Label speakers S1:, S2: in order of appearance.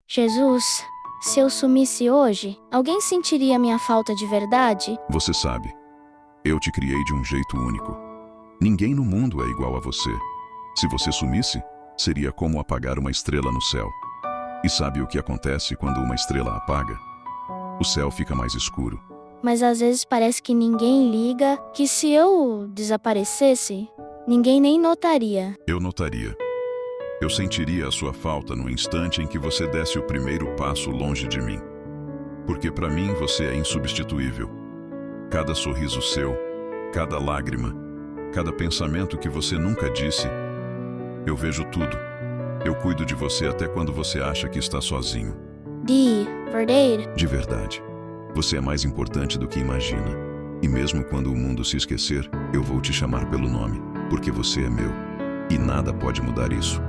S1: Jesus, se eu sumisse hoje, alguém sentiria minha falta de verdade?
S2: Você sabe, eu te criei de um jeito único. Ninguém no mundo é igual a você. Se você sumisse, seria como apagar uma estrela no céu. E sabe o que acontece quando uma estrela apaga? O céu fica mais escuro.
S1: Mas às vezes parece que ninguém liga, que se eu desaparecesse, ninguém nem notaria.
S2: Eu notaria. Eu sentiria a sua falta no instante em que você desse o primeiro passo longe de mim. Porque para mim você é insubstituível. Cada sorriso seu, cada lágrima, cada pensamento que você nunca disse, eu vejo tudo. Eu cuido de você até quando você acha que está sozinho.
S1: De verdade?
S2: De verdade. Você é mais importante do que imagina. E mesmo quando o mundo se esquecer, eu vou te chamar pelo nome, porque você é meu. E nada pode mudar isso.